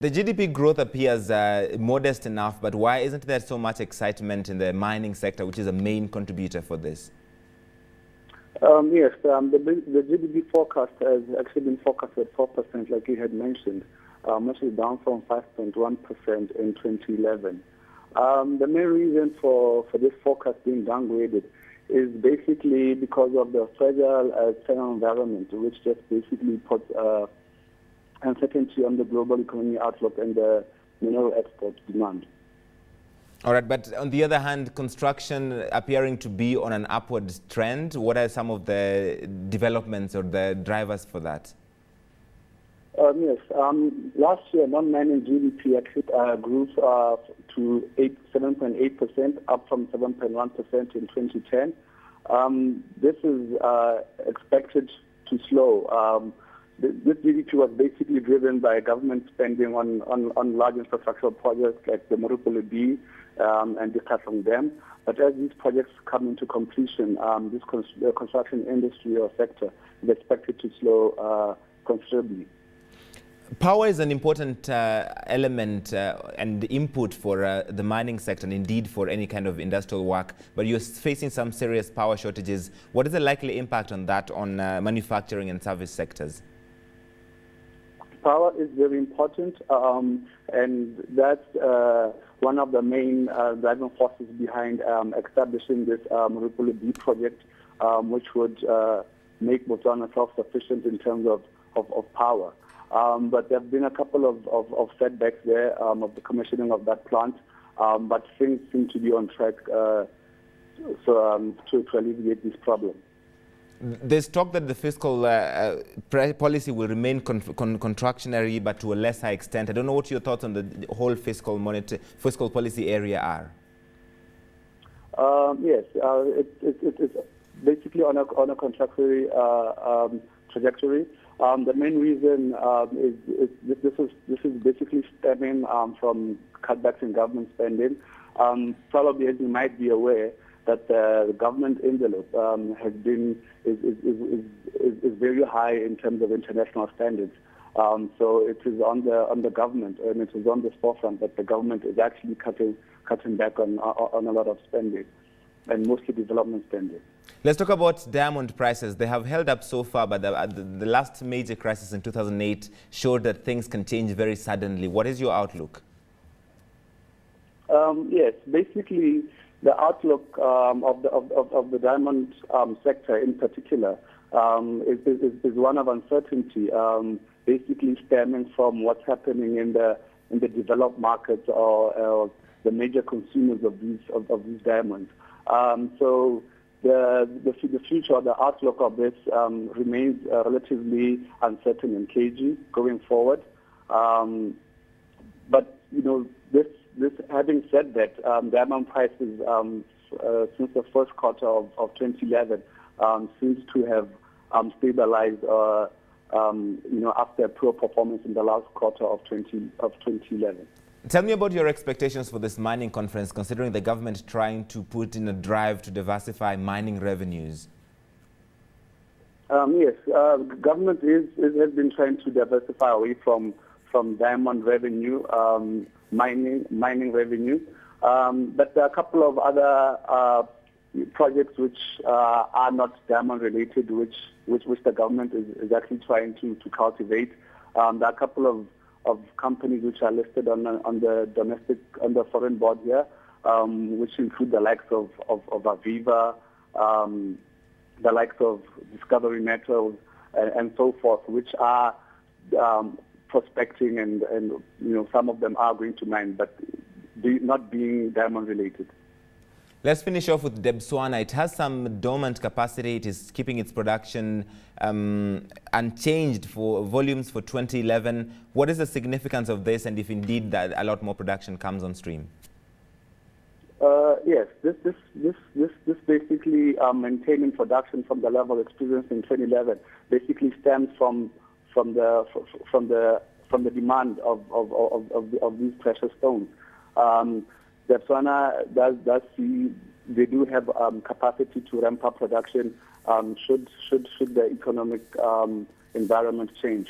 The GDP growth appears modest enough, but why isn't there so much excitement in the mining sector, which is a main contributor for this? Yes, the GDP forecast has actually been forecast at 4%, like you had mentioned, which is down from 5.1% in 2011. The main reason for this forecast being downgraded is basically because of the fragile external environment, which just basically puts uncertainty on the global economy outlook and the mineral export demand. All right, but on the other hand, construction appearing to be on an upward trend. What are some of the developments or the drivers for that? Yes, last year non-mining GDP actually grew to 7.8%, up from 7.1% in 2010. This is expected to slow. This GDP was basically driven by government spending on large infrastructural projects like the Madowo and the Katong Dam. But as these projects come into completion, the construction industry or sector is expected to slow considerably. Power is an important element and input for the mining sector and indeed for any kind of industrial work, but you're facing some serious power shortages. What is the likely impact on that on manufacturing and service sectors? Power is very important, and that's one of the main driving forces behind establishing this Madowo project, which would make Botswana self-sufficient in terms of power. But there have been a couple of setbacks there of the commissioning of that plant, but things seem to be on track to alleviate this problem. There's talk that the fiscal policy will remain contractionary, but to a lesser extent. I don't know what your thoughts on the whole fiscal policy area are. Yes, it's basically on a contractionary trajectory. The main reason is this is basically stemming from cutbacks in government spending. Probably, as you might be aware, that the government envelope is very high in terms of international standards. So it is on the government, and it is on the forefront that the government is actually cutting back on a lot of spending, and mostly development spending. Let's talk about diamond prices. They have held up so far, but the last major crisis in 2008 showed that things can change very suddenly. What is your outlook? Yes, basically the outlook of the diamond sector in particular is one of uncertainty, basically stemming from what's happening in the developed markets or the major consumers of these diamonds. So the future, the outlook of this remains relatively uncertain and cagey going forward. But this having said that, diamond prices since the first quarter of 2011 seems to have stabilized. After poor performance in the last quarter of 2011. Tell me about your expectations for this mining conference, considering the government trying to put in a drive to diversify mining revenues. Yes, government has been trying to diversify away from diamond revenue, mining revenue, but there are a couple of other projects which are not diamond related, which the government is actually trying to cultivate. There are a couple of companies which are listed on the foreign board here, which include the likes of Aviva, the likes of Discovery Metals, and so forth, which are prospecting, and some of them are going to mine, but not being diamond related. Let's finish off with Botswana. It has some dormant capacity. It is keeping its production unchanged for volumes for 2011. What is the significance of this, and if indeed that a lot more production comes on stream? Yes, this basically maintaining production from the level experienced in 2011 basically stems from the demand of these precious stones. Botswana does see they do have capacity to ramp up production should the economic environment change.